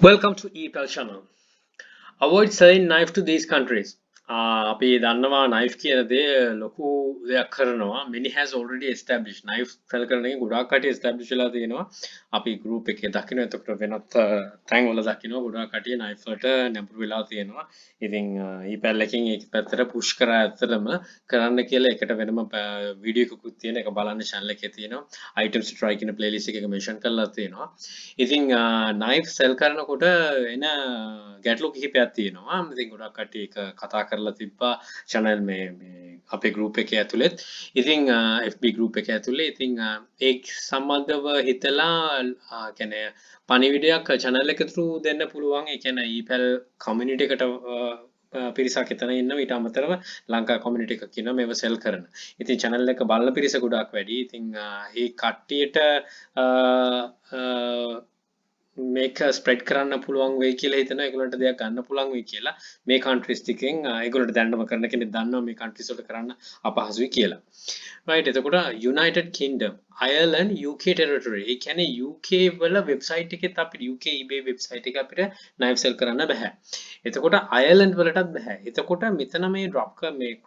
Welcome to EPL channel. Avoid selling knife to these countries. අපි දන්නවා knife කියන දේ ලොකු දෙයක් කරනවා. Many has already established knife sell කරන එක ගොඩාක් කටි establish වෙලා තියෙනවා. අපි group එකේ දකින්න එතකොට වෙනත් තැන් වල දකින්න ගොඩාක් කටි knife වලට නැඹුරු වෙලා තියෙනවා. ඉතින් EPL එකකින් ඒක පැත්තට push කරා ඇත්තටම කරන්න කියලා එකට වෙනම වීඩියෝ එකකුත් තියෙන එක බලන්න channel එකේ තියෙනවා. items to try කියන playlist එකක mention කරලා තියෙනවා. ඉතින් knife sell කරනකොට එන ගැටලු කිහිපයක් තියෙනවා. ඉතින් ගොඩක් කට්ටිය ඒක කතා කරලා තිබ්බා channel මේ අපේ group එකේ ඇතුළෙත්. ඉතින් FB group එකේ ඇතුළේ ඉතින් ඒක සම්බන්ධව හිතලා කියන්නේ පණිවිඩයක් channel එක through දෙන්න පුළුවන්. ඒ කියන්නේ EPL community එකට පිරිසක් එතන ඉන්නවා. ඊට අමතරව ලංකා community එකක් ඉන්නවා මේව sell කරන. ඉතින් channel එක බලන පිරිස ගොඩක් වැඩි. ඉතින් ඒ කට්ටියට මේක ස්ප්‍රෙඩ් කරන්න පුළුවන් වෙයි කියලා හිතනවා. ඒගොල්ලන්ට දෙයක් ගන්න පුළුවන් වෙයි කියලා. මේ countries ටිකෙන් ඒගොල්ලන්ට දැනනම කරන කෙනෙක් දන්නවා මේ countries වල කරන්න අපහසුයි කියලා. right එතකොට United Kingdom, Ireland, UK territory. ඒ කියන්නේ UK වල website එකෙත් අපිට UK eBay website එක අපිට knife sell කරන්න බෑ. එතකොට Ireland වලටත් බෑ. එතකොට මෙතන මේ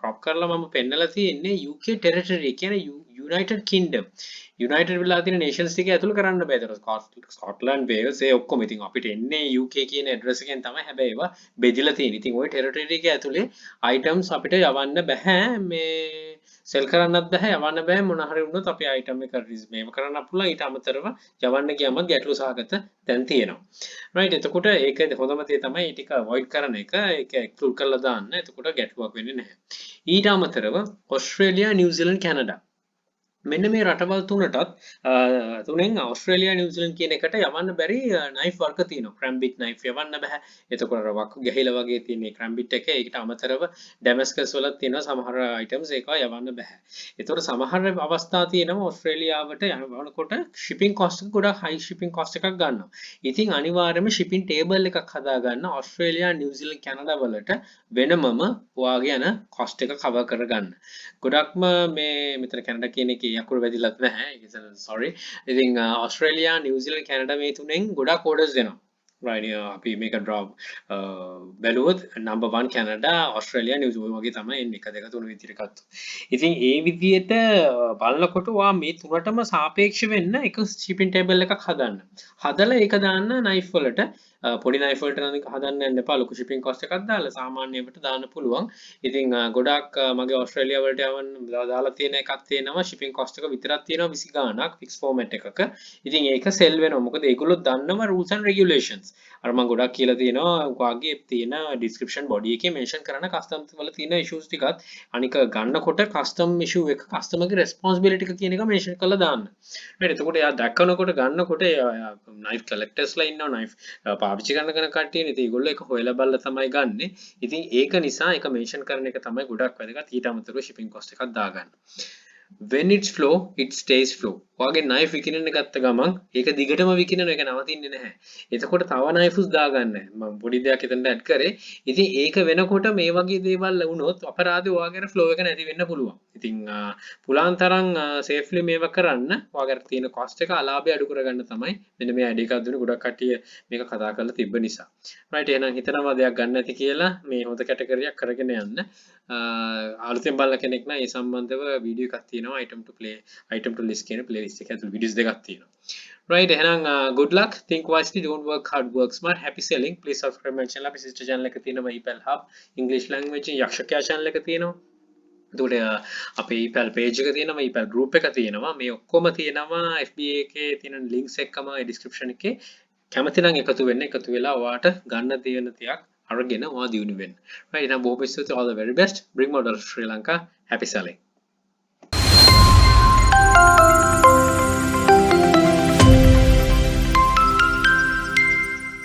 crop කරලා මම පෙන්නලා තියෙන්නේ UK territory. ඒ කියන්නේ United Kingdom. United වෙලා තියෙන nations ටික ඇතුළු කරන්න බෑ. ඒක Scotland, Wales ඒ ඔක්කොම ඉතින් අපිට එන්නේ UK කියන address එකෙන් තමයි. හැබැයි ඒවා බෙදලා තියෙන්නේ. ඉතින් ওই territory එක ඇතුලේ items අපිට යවන්න බෑ. මේ sell කරන්නත් බෑ, යවන්න බෑ. මොන හරි වුණොත් අපි item එක මේව කරන්න පුළුවන්. ඊට අමතරව යවන්න ගියම ගැටලු සහගත දැන් තියෙනවා. right එතකොට ඒක හොඳම දේ තමයි මේ ටික avoid කරන එක. ඒක exclude කරලා දාන්න. එතකොට ගැටලුවක් වෙන්නේ නැහැ. ඊට අමතරව Australia, New Zealand, Canada මෙන්න මේ රටවල් තුනෙන් ඕස්ට්‍රේලියා නිව්සීලන්ත කියන එකට යවන්න බැරි knife වර්ග තියෙනවා. crambic knife යවන්න බෑ. එතකොට වක්කු ගැහිලා වගේ තියෙන crambic එක ඒකට අමතරව Damascus වල තියෙන සමහර items ඒක යවන්න බෑ. එතකොට සමහර අවස්ථා තියෙනවා ඕස්ට්‍රේලියාවට යනකොට shipping cost එක ගොඩක් high shipping cost එකක් ගන්නවා. ඉතින් අනිවාර්යයෙන්ම shipping table එකක් හදා ගන්න ඕස්ට්‍රේලියා, නිව්සීලන්ත, කැනඩා වලට වෙනමම ඔයාගේ යන cost එක cover කරගන්න. ගොඩක්ම මේ මෙතන කැනඩා කියන එකේ යකුරු වැදිලත් නැහැ. ඒක sorry. ඉතින් ඕස්ට්‍රේලියා, නිව්සීලන්ත, කැනඩා මේ තුනෙන් ගොඩක් orders දෙනවා. right අපි මේක drop බැලුවොත් number 1 කැනඩා, ඕස්ට්‍රේලියා, නිව්සීලන්ත වගේ තමයි එන්නේ 1 2 3 විදිහට ගත්තොත්. ඉතින් ඒ විදිහට බලනකොට ඔයා මේ තුනටම සාපේක්ෂ වෙන්න එක shipping table එකක් හදන්න. හදලා ඒක දාන්න knife වලට පොඩි knife වලට නම් හදන්න යන්න එපා. ලොකු shipping cost එකක් දාලා සාමාන්‍යවට දාන්න පුළුවන්. ඉතින් ගොඩක් මගේ ඕස්ට්‍රේලියා වලට යවන්න දාලා තියෙන එකක් තියෙනවා. shipping cost එක විතරක් තියෙනවා 20 ගාණක් fixed format එකක. ඉතින් ඒක sell වෙනවා. මොකද ඒගොල්ලෝ දන්නවා rules and regulations. අර මම ගොඩක් කියලා තියෙනවා ඔයාගේ තියෙන description body එකේ mention කරන customs වල තියෙන issues ටිකත් අනික ගන්නකොට custom issue එක customer ගේ responsibility එක කියන එක mention කරලා දාන්න. right එතකොට එයා දැක්කනකොට ගන්නකොට knife collectors ලා ඉන්නවා knife පාවිච්චි කරන කට්ටිය ඉතින් ඒගොල්ලෝ ඒක හොයලා බලලා තමයි ගන්නෙ. ඉතින් ඒක නිසා ඒක මෙන්ෂන් කරන එක තමයි ගොඩක් වැදගත්. ඊට අමතරව shipping cost එකක් දාගන්න. when it's flow it stays flow. ඔයාගේ knife විකිනන්න ගත්ත ගමන් ඒක දිගටම විකිනන එක නවතින්නේ නැහැ. එතකොට තව knives දාගන්න. මම පොඩි දෙයක් එතනට add කරේ. ඉතින් ඒක වෙනකොට මේ වගේ දේවල් වුණොත් අපරාධේ ඔයාගේ flow එක නැති වෙන්න පුළුවන්. ඉතින් පුලාන් තරම් safely මේව කරන්න ඔයාගේ තියෙන cost එක අලාභය අඩු කරගන්න තමයි මෙන්න මේ idea එකක් දුන්නේ ගොඩක් කට්ටිය මේක කතා කරලා තිබ්බ නිසා. right එහෙනම් හිතනවා දෙයක් ගන්න නැති කියලා මේ හොඳ කැටගරි එකක් කරගෙන යන්න. අලුතෙන් බලන කෙනෙක් නම් ඒ සම්බන්ධව වීඩියෝ එකක් තියෙනවා item to list කියන playlist එකේ ඇතුළේ videos දෙකක් තියෙනවා. right එහෙනම් good luck, think wisely, don't work hard, work smart, happy selling. Please subscribe my channel. අපේ sister channel එක තියෙනවා EPL Hub English language යක්ෂකයා channel එක තියෙනවා. එතකොට අපේ EPL page එක තියෙනවා, EPL group එක තියෙනවා. මේ ඔක්කොම තියෙනවා FB එකේ තියෙන links එක්කම description එකේ. කැමති නම් එකතු වෙලා ඔයාට ගන්න තියෙන තියක් අරගෙන ඔයා දියුණු වෙන්න. right එහෙනම් බොහොම ස්තුතියි, all the very best. bring model Sri Lanka, happy selling.